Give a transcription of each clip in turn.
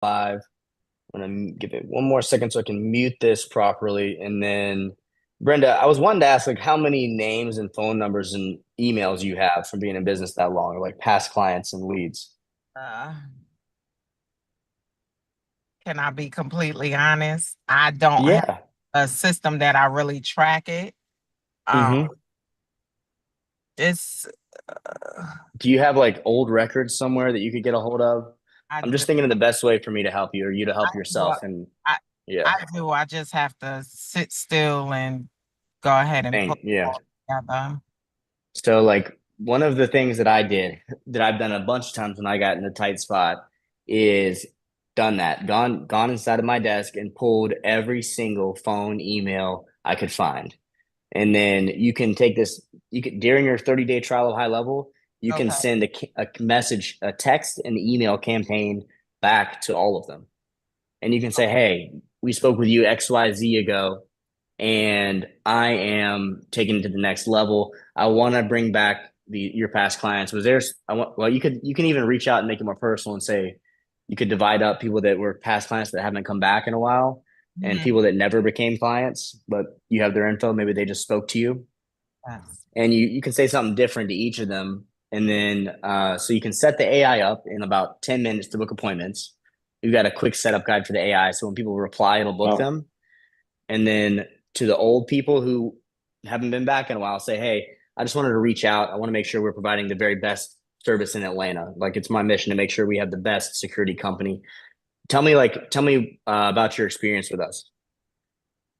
Five. I'm gonna give it one more second so I can mute this properly. And then, Brenda, I was wanting to ask, like, how many names and phone numbers and emails you have from being in business that long, or like past clients and leads. Uh, can I be completely honest? I don't have Yeah. a system that I really track it. Um, Hmm. it's uh, Do you have like old records somewhere that you could get a hold of? I I'm do, just thinking of the best way for me to help you or you to I help do, yourself. And I, yeah, I do. I just have to sit still and go ahead and dang, put it yeah. all together. So like one of the things that I did that I've done a bunch of times when I got in a tight spot is done that, gone inside of my desk and pulled every single phone email I could find. And then you can take this, you can during your 30-day trial of high level, you can Okay. send a message, a text and email campaign back to all of them. And you can say, hey, we spoke with you XYZ ago, and I am taking it to the next level. I want to bring back your past clients. Was there I want well you can even reach out and make it more personal and say you could divide up people that were past clients that haven't come back in a while and Mhm. people that never became clients, but you have their info. Maybe they just spoke to you. Yes. And you can say something different to each of them. And then so you can set the AI up in about 10 minutes to book appointments. You've got a quick setup guide for the AI. So when people reply, it'll book Oh, them. And then to the old people who haven't been back in a while, say, hey, I just wanted to reach out. I want to make sure we're providing the very best service in Atlanta. Like it's my mission to make sure we have the best security company. Tell me about your experience with us,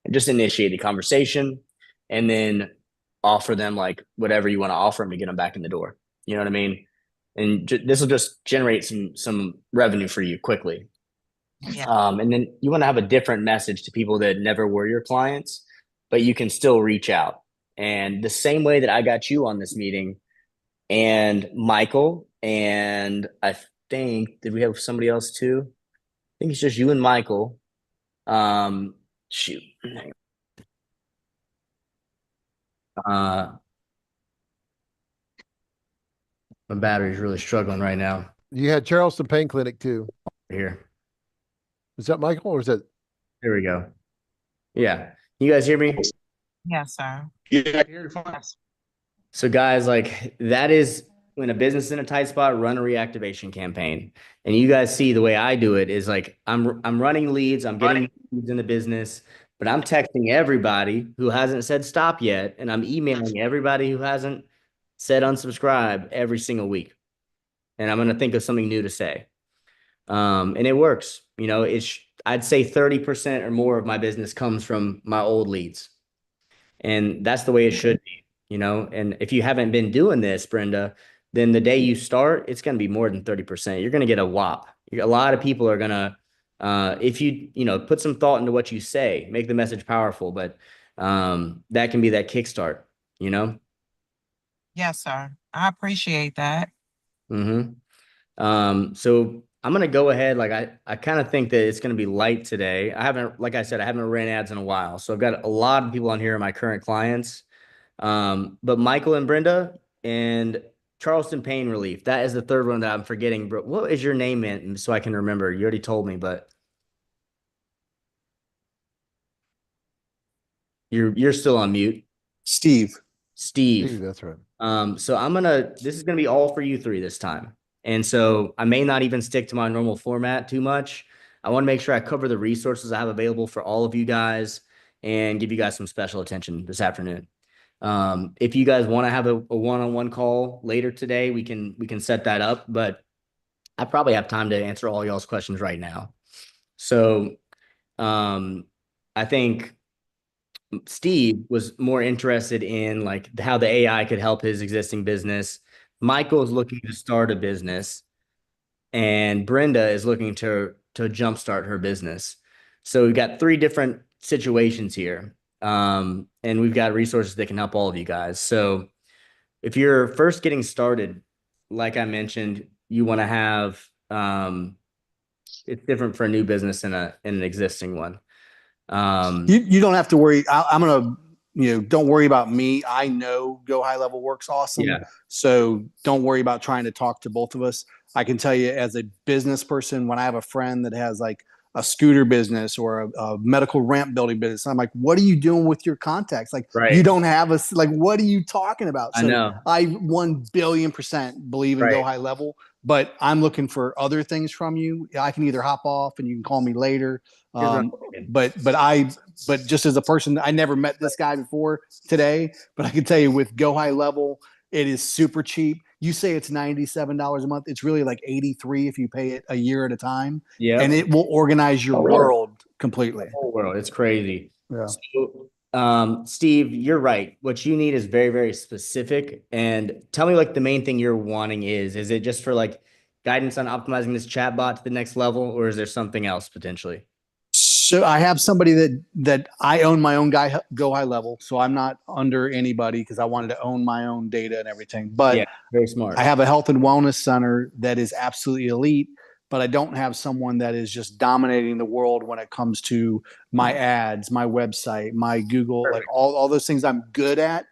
and just initiate the conversation, and then offer them like whatever you want to offer them to get them back in the door. You know what I mean? And this will just generate some revenue for you quickly. Yeah. And then you want to have a different message to people that never were your clients, but you can still reach out. And the same way that I got you on this meeting and Michael, and I think, did we have somebody else too? I think it's just you and Michael. Shoot. Uh, my battery's really struggling right now You had Charleston Pain Clinic too. here. Is that Michael or is that? There we go. Yeah. You guys hear me? Yes, sir. yeah, you're fine. Yes. So guys, like that is when a business is in a tight spot, run a reactivation campaign. And you guys see the way I do it is like I'm running leads, I'm Running. getting leads in the business, but I'm texting everybody who hasn't said stop yet, and I'm emailing everybody who hasn't said unsubscribe every single week. And I'm gonna think of something new to say. And it works. You know, I'd say 30% or more of my business comes from my old leads. And that's the way it should be, you know. And if you haven't been doing this, Brenda, then the day you start, it's going to be more than 30%. You're going to get a whop. A lot of people are going to, if you know, put some thought into what you say, make the message powerful, but that can be that kickstart, you know? Yes, sir. I appreciate that. Mm-hmm. So I'm gonna go ahead. Like I kind of think that it's gonna be light today. I haven't, like I said, I haven't ran ads in a while. So I've got a lot of people on here, my current clients. But Michael and Brenda and Charleston Pain Relief. That is the third one that I'm forgetting. Bro, what is your name in so I can remember? You already told me, but you're still on mute. Steve. Steve. Steve, that's right. So this is gonna be all for you three this time. And so I may not even stick to my normal format too much. I want to make sure I cover the resources I have available for all of you guys and give you guys some special attention this afternoon. If you guys want to have a one-on-one call later today, we can set that up, but I probably have time to answer all y'all's questions right now. So um, I think Steve was more interested in like how the AI could help his existing business. Michael's looking to start a business, and Brenda is looking to jumpstart her business. So we've got three different situations here, and we've got resources that can help all of you guys. So if you're first getting started, like I mentioned, you want to have it's different for a new business and an existing one. You don't have to worry. I'm gonna don't worry about me. I know Go High Level works awesome. Yeah. So don't worry about trying to talk to both of us. I can tell you as a business person, when I have a friend that has like a scooter business or a medical ramp building business, I'm like, what are you doing with your contacts? Like, you Right. don't have us. Like, what are you talking about? I So know. I 1 billion% believe in Go Right. High Level, but I'm looking for other things from you. I can either hop off and you can call me later. Here's what I'm Um, thinking. but just as a person, I never met this guy before today, but I can tell you with Go High Level, it is super cheap. You say it's $97 a month. It's really like 83 if you pay it a year at a time, and Yep. it will organize your Oh, really? world completely. The whole world. It's crazy. Yeah. So, Steve, you're right. What you need is very, very specific. And tell me like the main thing you're wanting is. Is it just for like guidance on optimizing this chatbot to the next level, or is there something else potentially? So I have somebody that I own my own Go High Level, so I'm not under anybody because I wanted to own my own data and everything. But Yeah, very smart. I have a health and wellness center that is absolutely elite, but I don't have someone that is just dominating the world when it comes to my ads, my website, my Google, like Perfect. all those things I'm good at.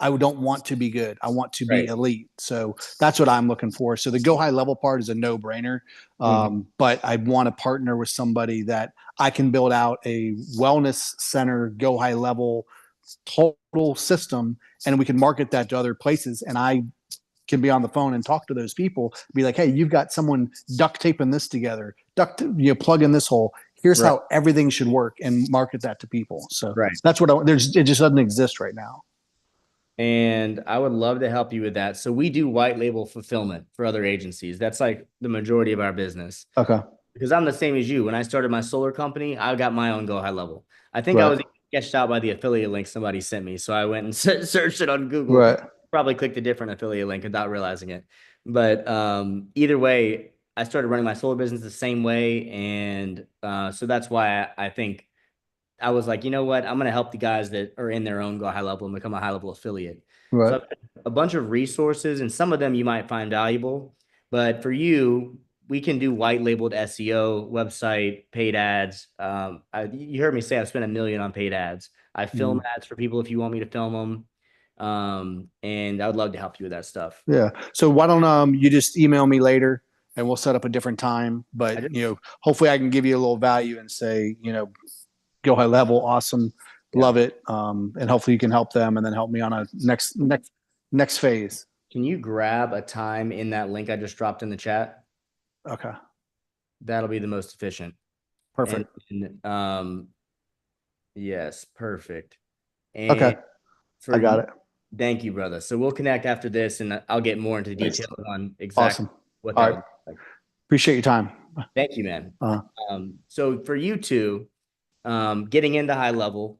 I don't want to be good. I want to be Right. elite. So that's what I'm looking for. So the Go High Level part is a no brainer. But I want to partner with somebody that I can build out a wellness center, Go High Level total system, and we can market that to other places. And I can be on the phone and talk to those people, be like, hey, you've got someone duct taping this together, plug in this hole. Here's Right. how everything should work, and market that to people. So Right. that's what it just doesn't exist right now. And I would love to help you with that. So we do white label fulfillment for other agencies. That's like the majority of our business. Okay. Because I'm the same as you. When I started my solar company, I got my own Go High Level. I think I Right. was sketched out by the affiliate link somebody sent me. So I went and searched it on Google. Right. Probably clicked a different affiliate link without realizing it. But either way, I started running my solar business the same way. And so that's why I think I was like, you know what? I'm going to help the guys that are in their own Go High Level and become a high level affiliate. So Right. I've got a bunch of resources, and some of them you might find valuable. But for you, we can do white labeled SEO, website, paid ads. You heard me say I've spent $1 million on paid ads. I film ads for people if you want me to film them. And I would love to help you with that stuff. Yeah. So why don't you just email me later and we'll set up a different time. I But just, hopefully I can give you a little value and say, Go High Level, awesome, love it. And hopefully you can help them and then help me on a next phase. Can you grab a time in that link I just dropped in the chat? Okay. That'll be the most efficient. Perfect. Yes, perfect. And Okay. for I got you, it. thank you, brother. So we'll connect after this, and I'll get more into Thanks. details on exactly Awesome. what All that right. would look like. Appreciate your time. Thank you, man. Uh-huh. So for you two, getting into high level,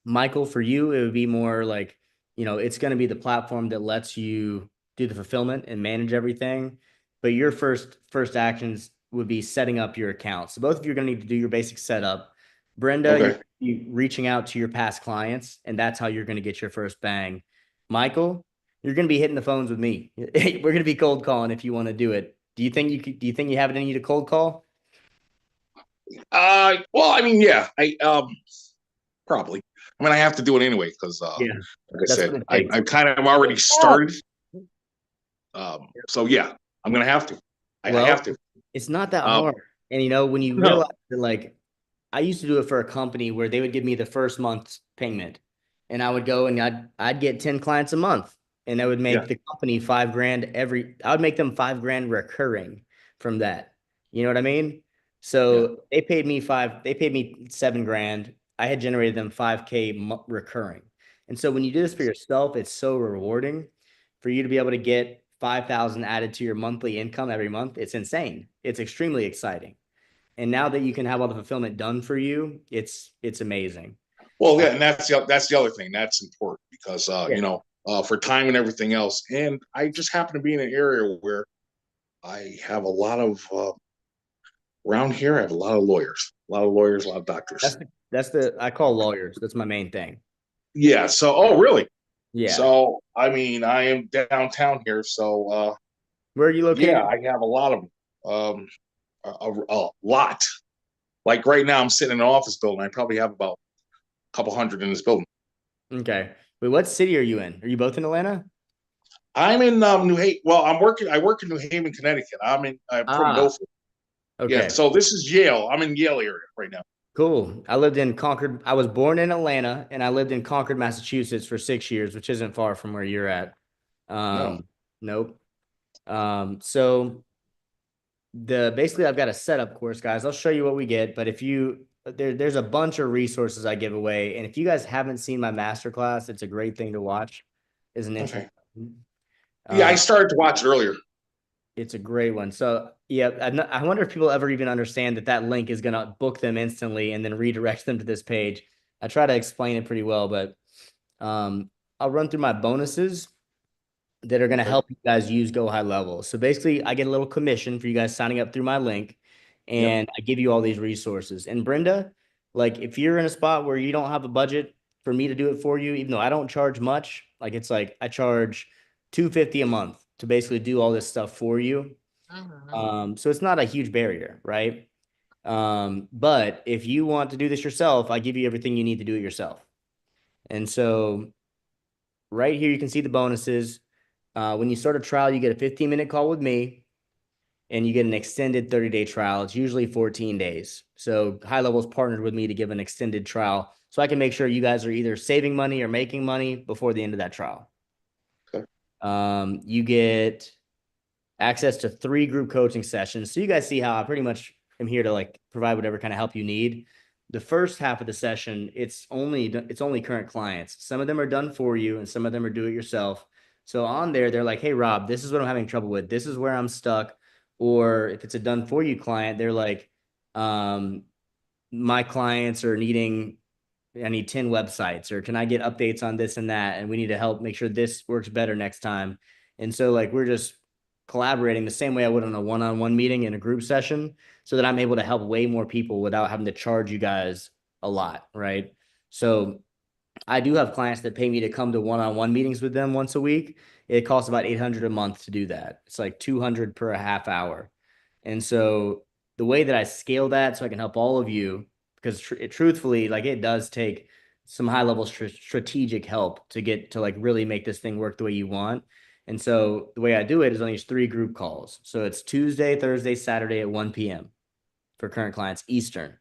Michael, for you, it would be more like, it's going to be the platform that lets you do the fulfillment and manage everything. But your first actions would be setting up your account. So both of you are going to need to do your basic setup. Brenda, Okay. you're gonna be reaching out to your past clients, and that's how you're going to get your first bang. Michael, you're going to be hitting the phones with me. We're going to be cold calling if you want to do it. Do you think you have it in you to cold call? Well, I mean, yeah, probably. I mean, I have to do it anyway because, Yeah, like I that's said, what it I takes. kind of already started. So yeah, I'm gonna have to. I Well, have to. it's not that Um, hard. And when you no. realize that, like, I used to do it for a company where they would give me the first month's payment, and I would go and I'd get 10 clients a month, and I would make Yeah. the company $5,000 I would make them $5,000 recurring from that. You know what I mean? So they paid me $7,000. I had generated them 5K recurring. And so when you do this for yourself, it's so rewarding for you to be able to get 5,000 added to your monthly income every month. It's insane. It's extremely exciting. And now that you can have all the fulfillment done for you, it's amazing. Well, yeah, and that's the other thing that's important because for time and everything else, and I just happen to be in an area where I have a lot of around here. I have a lot of lawyers, a lot of doctors. I call lawyers. That's my main thing. Yeah. So, oh, really? Yeah. So, I mean, I am downtown here, so Where are you located? yeah, I have a lot of a lot. Like right now, I'm sitting in an office building. I probably have about a couple hundred in this building. Okay. Wait, what city are you in? Are you both in Atlanta? I'm in New Haven. Well, I work in New Haven, Connecticut. I'm from Ah, Milford. Yeah, okay. so this is Yale. I'm in Yale area right now. Cool. I lived in Concord. I was born in Atlanta and I lived in Concord, Massachusetts for 6 years, which isn't far from where you're at. No. Nope. So basically I've got a setup course, guys. I'll show you what we get, but if you there's a bunch of resources I give away. And if you guys haven't seen my masterclass, it's a great thing to watch. Is an Okay. introduction. Yeah, I Uh, started to watch it earlier. it's a great one. So yeah, I wonder if people ever even understand that link is going to book them instantly and then redirect them to this page. I try to explain it pretty well, but um, I'll run through my bonuses that are going to Okay. help you guys use Go High Level. So basically, I get a little commission for you guys signing up through my link, Yep. and I give you all these resources. And Brenda, like if you're in a spot where you don't have a budget for me to do it for you, even though I don't charge much, like it's like I charge $250 a month to basically do all this stuff for you. So it's not a huge barrier, right? But if you want to do this yourself, I give you everything you need to do it yourself. And so right here, you can see the bonuses. When you start a trial, you get a 15-minute call with me and you get an extended 30-day trial. It's usually 14 days. So High Level's partnered with me to give an extended trial so I can make sure you guys are either saving money or making money before the end of that trial. Okay. You get access to 3 group coaching sessions. So you guys see how I pretty much am here to like provide whatever kind of help you need. The first half of the session, it's only current clients. Some of them are done for you and some of them are do it yourself. So on there, they're like, hey, Rob, this is what I'm having trouble with. This is where I'm stuck. Or if it's a done for you client, they're like, my clients are needing, I need 10 websites, or can I get updates on this and that? And we need to help make sure this works better next time. And so like, we're just collaborating the same way I would on a one-on-one meeting in a group session so that I'm able to help way more people without having to charge you guys a lot. Right. So I do have clients that pay me to come to one-on-one meetings with them once a week. It costs about 800 a month to do that. It's like 200 per a half hour. And so the way that I scale that so I can help all of you, because truthfully, like it does take some high level strategic help to get to like really make this thing work the way you want. And so the way I do it is on these 3 group calls. So it's Tuesday, Thursday, Saturday at 1 p.m. for current clients Eastern.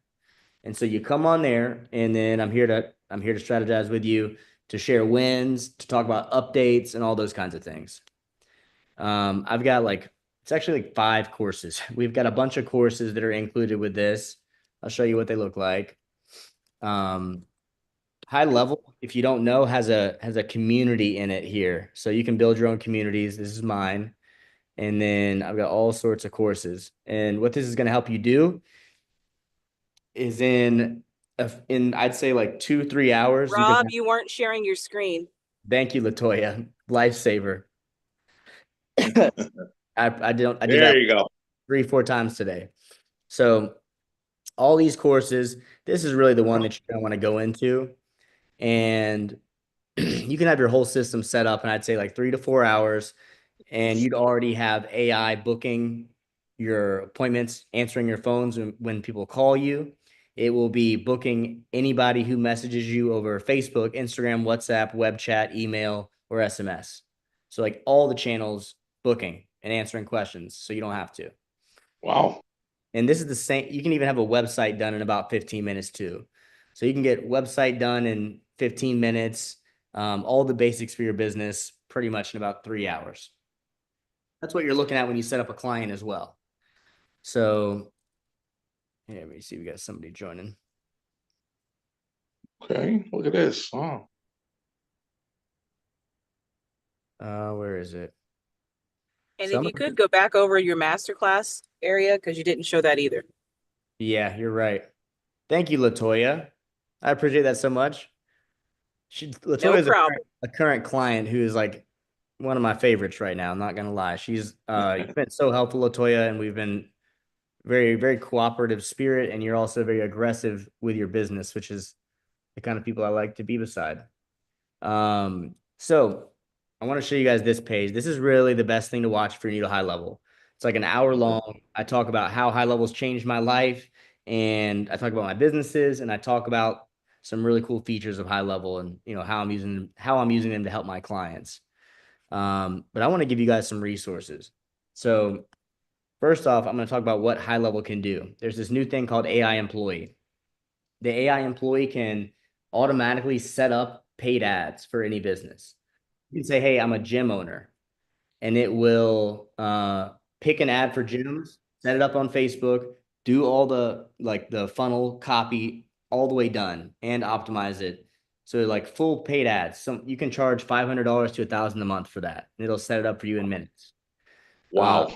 And so you come on there, and then I'm here to strategize with you, to share wins, to talk about updates and all those kinds of things. I've got it's actually like 5 courses. We've got a bunch of courses that are included with this. I'll show you what they look like. High Level, if you don't know, has a community in it here. So you can build your own communities. This is mine. And then I've got all sorts of courses. And what this is going to help you do is in I'd say like 2-3 hours. You can Rob, you weren't sharing your screen. Thank you, Latoya. Lifesaver. I did There that you go. 3-4 times today. So all these courses, this is really the one that you're going to want to go into. And you can have your whole system set up in I'd say like 3 to 4 hours, and you'd already have AI booking your appointments, answering your phones when people call you. It will be booking anybody who messages you over Facebook, Instagram, WhatsApp, web chat, email, or SMS. So like all the channels booking and answering questions, so you don't have to. Wow. And this is the same. You can even have a website done in about 15 minutes too. So you can get website done in 15 minutes, all the basics for your business pretty much in about 3 hours. That's what you're looking at when you set up a client as well. So yeah, let me see. We got somebody joining. Okay, look at this. Oh. Where is it? And if you could go back over your masterclass area, because you didn't show that either. Yeah, you're right. Thank you, Latoya. I appreciate that so much. Latoya is a current client who is like one of my favorites right now. I'm not gonna lie. She's you've been so helpful, Latoya, and we've been very, very cooperative spirit, and you're also very aggressive with your business, which is the kind of people I like to be beside. So I want to show you guys this page. This is really the best thing to watch for you to High Level. It's like an hour long. I talk about how High Level's changed my life, and I talk about my businesses, and I talk about some really cool features of HighLevel and how I'm using them to help my clients. But I want to give you guys some resources. So first off, I'm going to talk about what HighLevel can do. There's this new thing called AI Employee. The AI Employee can automatically set up paid ads for any business. You can say, hey, I'm a gym owner, and it will pick an ad for gyms, set it up on Facebook, do all the funnel copy all the way done, and optimize it. So like full paid ads. You can charge $500 to $1,000 a month for that, and it'll set it up for you in minutes. Wow.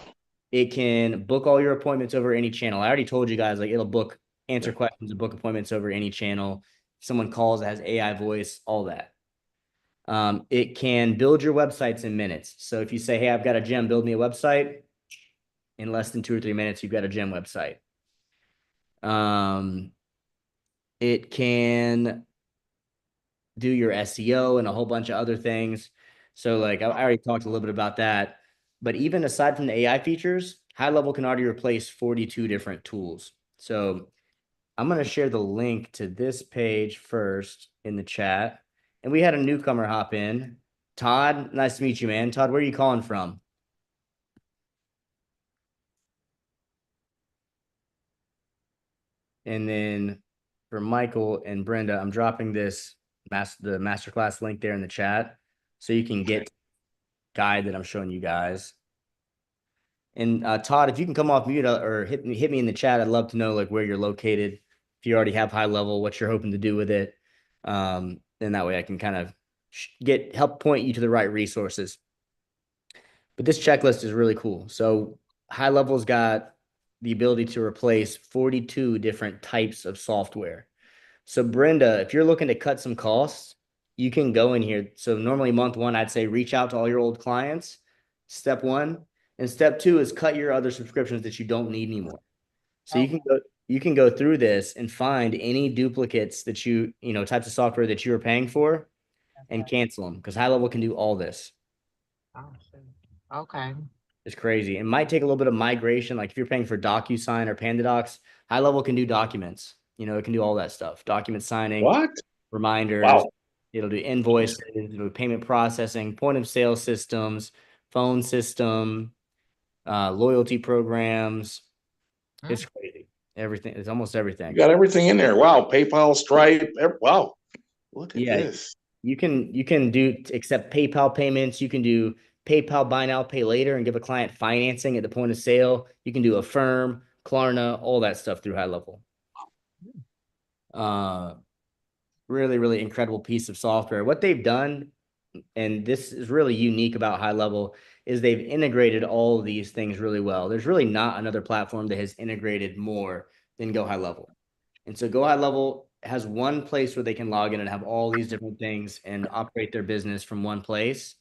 It can book all your appointments over any channel. I already told you guys, like it'll answer questions and book appointments over any channel. If someone calls, it has AI voice, all that. It can build your websites in minutes. So if you say, hey, I've got a gym, build me a website, in less than 2 or 3 minutes, you've got a gym website. It can do your SEO and a whole bunch of other things. So like I already talked a little bit about that. But even aside from the AI features, HighLevel can already replace 42 different tools. So I'm going to share the link to this page first in the chat. And we had a newcomer hop in. Todd, nice to meet you, man. Todd, where are you calling from? And then for Michael and Brenda, I'm dropping the masterclass link there in the chat so you can get guide that I'm showing you guys. And Todd, if you can come off mute or hit me in the chat, I'd love to know like where you're located. If you already have HighLevel, what you're hoping to do with it. Then that way I can kind of help point you to the right resources. But this checklist is really cool. So HighLevel's got the ability to replace 42 different types of software. So Brenda, if you're looking to cut some costs, you can go in here. So normally month 1, I'd say reach out to all your old clients. Step 1. And step 2 is cut your other subscriptions that you don't need anymore. So you can go through this and find any duplicates that types of software that you were paying for and cancel them because HighLevel can do all this. Oh, okay. It's crazy. It might take a little bit of migration. Like if you're paying for DocuSign or PandaDocs, HighLevel can do documents. It can do all that stuff. Document signing, What? reminders. Wow. It'll do invoices, it'll do payment processing, point of sale systems, phone system, loyalty programs. It's crazy. Everything. It's almost everything. You got everything in there. Wow. PayPal, Stripe. Wow. Look at this. You can accept PayPal payments. You can do PayPal buy now, pay later and give a client financing at the point of sale. You can do Affirm, Klarna, all that stuff through HighLevel. Really, really incredible piece of software. What they've done, and this is really unique about HighLevel, is they've integrated all of these things really well. There's really not another platform that has integrated more than Go HighLevel. And so Go HighLevel has one place where they can log in and have all these different things and operate their business from one place.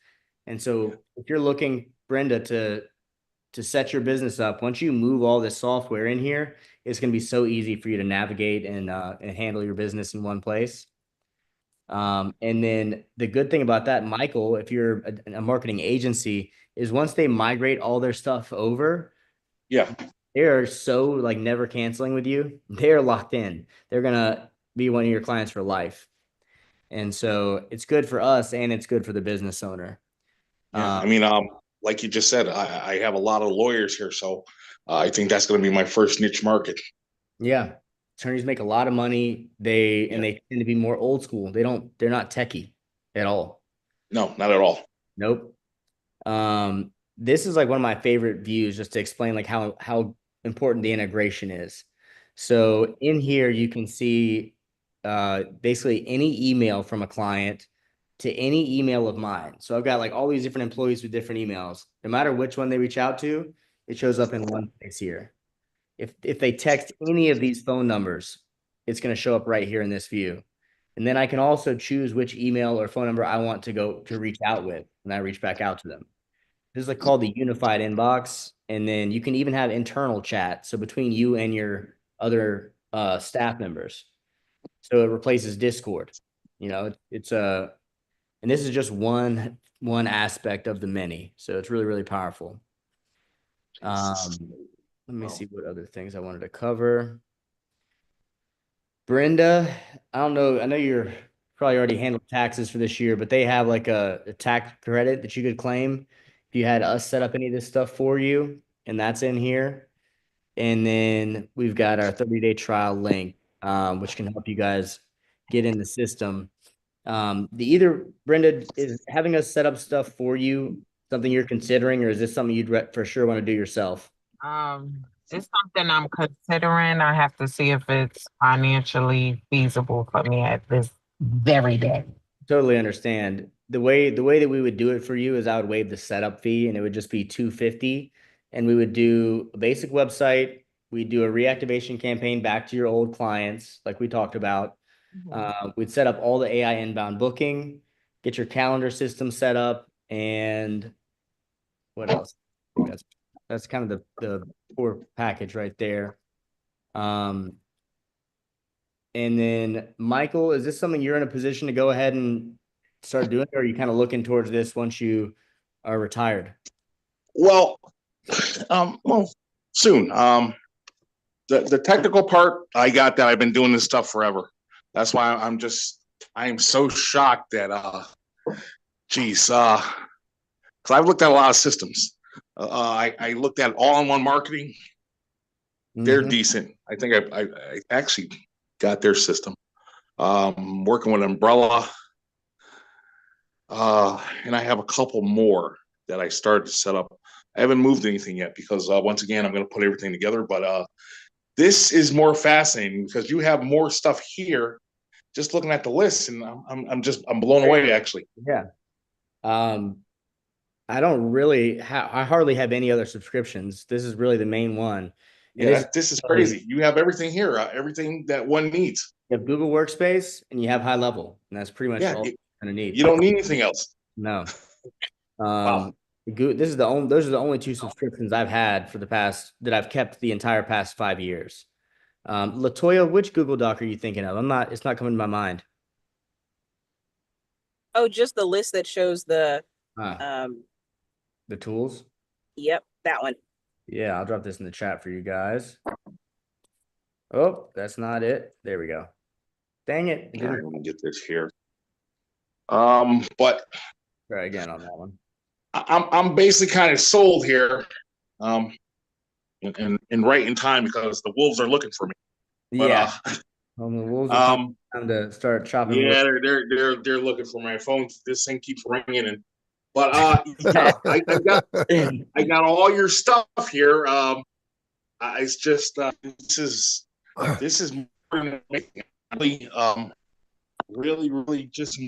And so if you're looking, Brenda, to set your business up, once you move all this software in here, it's going to be so easy for you to navigate and handle your business in one place. And then the good thing about that, Michael, if you're a marketing agency, is once they migrate all their stuff over, they are so like never canceling with you. They're locked in. They're gonna be one of your clients for life. And so it's good for us and it's good for the business owner. Yeah. I mean, like you just said, I have a lot of lawyers here, so I think that's going to be my first niche market. Yeah. Attorneys make a lot of money. They tend to be more old school. They're not techie at all. No, not at all. Nope. This is like one of my favorite views just to explain like how important the integration is. So in here, you can see basically any email from a client to any email of mine. So I've got like all these different employees with different emails. No matter which one they reach out to, it shows up in one place here. If they text any of these phone numbers, it's going to show up right here in this view. And then I can also choose which email or phone number I want to reach out with when I reach back out to them. This is like called the unified inbox. And then you can even have internal chat. So between you and your other staff members. So it replaces Discord. And this is just one aspect of the many. So it's really, really powerful. Let me see what other things I wanted to cover. Brenda, I don't know. I know you're probably already handled taxes for this year, but they have like a tax credit that you could claim if you had us set up any of this stuff for you, and that's in here. And then we've got our 30-day trial link, which can help you guys get in the system. The either Brenda is having us set up stuff for you something you're considering, or is this something you'd for sure want to do yourself? It's something I'm considering. I have to see if it's financially feasible for me at this very day. Totally understand. The way that we would do it for you is I would waive the setup fee and it would just be 250, and we would do a basic website. We'd do a reactivation campaign back to your old clients like we talked about. We'd set up all the AI inbound booking, get your calendar system set up, and what else? I think that's kind of the core package right there. And then Michael, is this something you're in a position to go ahead and start doing, or are you kind of looking towards this once you are retired? Well, well, soon. The technical part, I got that. I've been doing this stuff forever. That's why I am so shocked that, because I've looked at a lot of systems. I looked at all-in-one marketing. They're decent. I think I actually got their system. Working with Umbrella. And I have a couple more that I started to set up. I haven't moved anything yet because once again, I'm going to put everything together. But this is more fascinating because you have more stuff here. Just looking at the list, and I'm blown away actually. Yeah. I don't really I hardly have any other subscriptions. This is really the main one. Yeah, this is crazy. You have everything here, everything that one needs. You have Google Workspace and you have HighLevel, and that's pretty much all you're gonna need. You don't need anything else. No. Wow. This is those are the only two subscriptions I've had for the past that I've kept the entire past 5 years. Latoya, which Google Doc are you thinking of? It's not coming to my mind. Oh, just the list that shows the tools. Yep, that one. Yeah, I'll drop this in the chat for you guys. Oh, that's not it. There we go. Dang it. I'm gonna get this here. But try again on that one. I'm basically kind of sold here. And right in time because the wolves are looking for me. But, yeah. The wolves are time to start chopping. Yeah, they're looking for my phone. This thing keeps ringing, but yeah, I got all your stuff here. It's just this is really just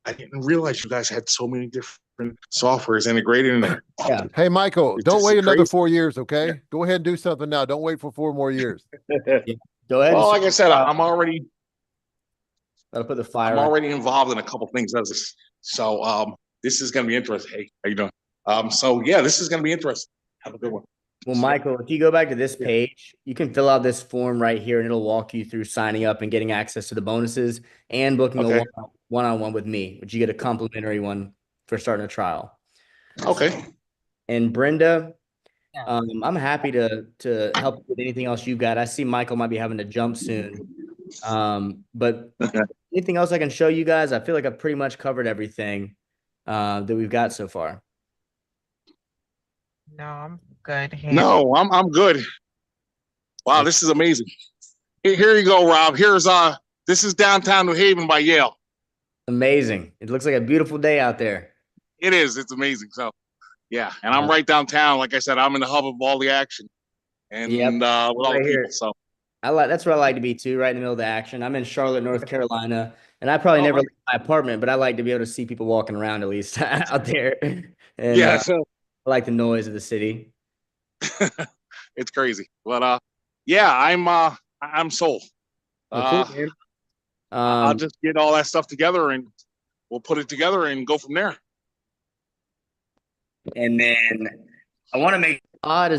I didn't realize you guys had so many different softwares integrated in there. Yeah. Hey, Michael, don't wait another 4 years, okay? Go ahead and do something now. Don't wait for 4 more years. Go ahead. Well, like I said, I'm already. Gotta put the fire. I'm already involved in a couple things as this, so this is going to be interesting. Hey, how you doing? So yeah, this is going to be interesting. Have a good one. Well, Michael, if you go back to this page, you can fill out this form right here, and it'll walk you through signing up and getting access to the bonuses and booking a one-on-one with me, which you get a complimentary one for starting a trial. Okay. And Brenda, I'm happy to help with anything else you've got. I see Michael might be having to jump soon. But anything else I can show you guys? I feel like I've pretty much covered everything that we've got so far. No, I'm good. No, I'm good. Wow, this is amazing. Here you go, Rob. This is downtown New Haven by Yale. Amazing. It looks like a beautiful day out there. It is. It's amazing. So yeah, and I'm right downtown. Like I said, I'm in the hub of all the action, and with all the people. So that's where I like to be too, right in the middle of the action. I'm in Charlotte, North Carolina, and I probably never leave my apartment, but I like to be able to see people walking around at least out there. And, so I like the noise of the city. It's crazy, but yeah, I'm sold. Cool, I'll just get all that stuff together and we'll put it together and go from there. And then I want to make Todd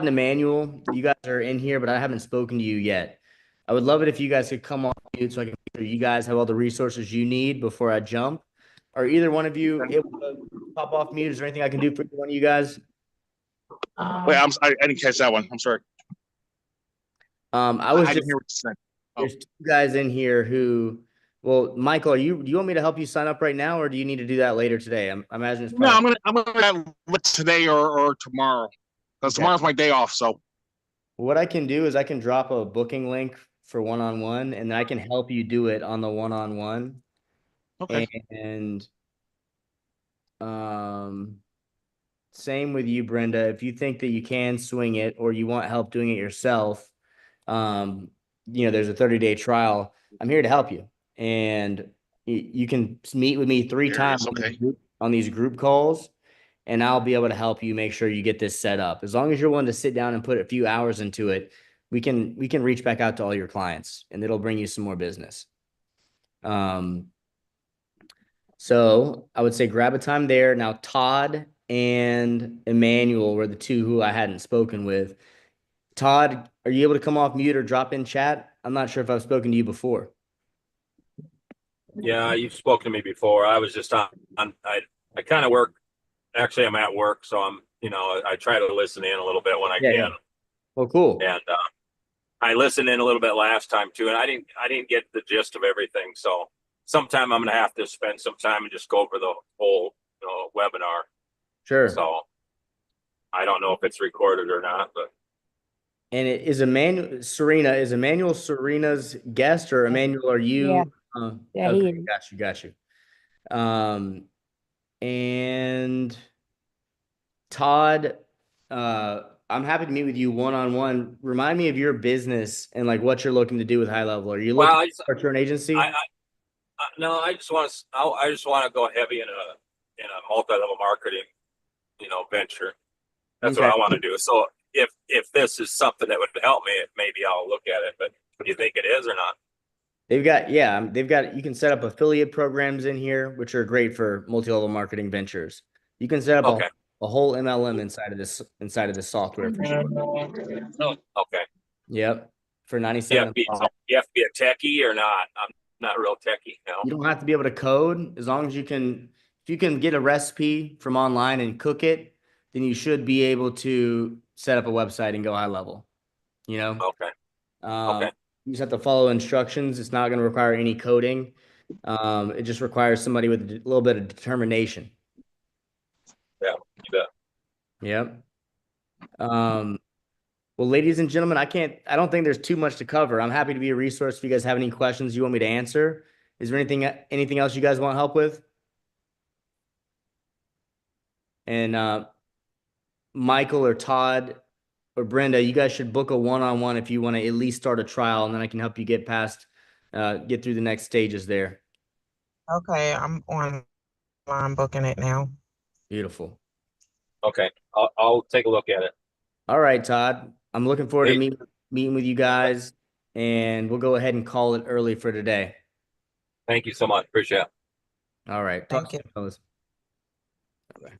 and Emmanuel. You guys are in here, but I haven't spoken to you yet. I would love it if you guys could come off mute so I can make sure you guys have all the resources you need before I jump. Are either one of you able to pop off mute? Is there anything I can do for one of you guys? Wait, I didn't catch that one. I'm sorry. I didn't hear what you said. there's two guys in here who, well, Michael, do you want me to help you sign up right now, or do you need to do that later today? I imagine it's No, probably. I'm gonna look today or tomorrow because Okay. tomorrow's my day off. So What I can do is I can drop a booking link for one-on-one, and then I can help you do it on the one-on-one. okay, And same with you, Brenda. If you think that you can swing it or you want help doing it yourself, there's a 30-day trial. I'm here to help you. And you can meet with me 3 there it times is. Okay, on these group calls, and I'll be able to help you make sure you get this set up. As long as you're willing to sit down and put a few hours into it, we can reach back out to all your clients, and it'll bring you some more business. So I would say grab a time there. Now, Todd and Emmanuel were the two who I hadn't spoken with. Todd, are you able to come off mute or drop in chat? I'm not sure if I've spoken to you before. Yeah, you've spoken to me before. I was just I kind of work. Actually, I'm at work, so I try to listen in a little bit when I Yeah. can. Well, cool. And I listened in a little bit last time too, and I didn't get the gist of everything. So sometime I'm gonna have to spend some time and just go over the whole webinar. Sure. So I don't know if it's recorded or not, but. And it is Emmanuel Serena's guest, or Emmanuel, are you? Yeah. Yeah, he okay, is. got you. And Todd, I'm happy to meet with you one-on-one. Remind me of your business and like what you're looking to do with HighLevel. Are you looking to start your own agency? No, I just want to go heavy in a multi-level marketing, venture. That's Okay. what I want to do. So if this is something that would help me, maybe I'll look at it. But do you think it is or not? You can set up affiliate programs in here, which are great for multi-level marketing ventures. You can set up Okay. a whole MLM inside of this software for sure. Oh, okay. Yep. For You 97. have to be a techie or not? I'm not real techie. No. You don't have to be able to code as long as if you can get a recipe from online and cook it, then you should be able to set up a website and go high level. Okay. Okay. You just have to follow instructions. It's not going to require any coding. It just requires somebody with a little bit of determination. Yeah, you bet. Yep. Well, ladies and gentlemen, I don't think there's too much to cover. I'm happy to be a resource if you guys have any questions you want me to answer. Is there anything else you guys want help with? And Michael or Todd or Brenda, you guys should book a one-on-one if you want to at least start a trial, and then I can help you get through the next stages there. Okay, I'm online booking it now. Beautiful. Okay. I'll take a look at it. All right, Todd. I'm looking forward to Hey. meeting with you guys, and we'll go ahead and call it early for today. Thank you so much. Appreciate it. All right. Thank Talk soon, fellas. Bye-bye.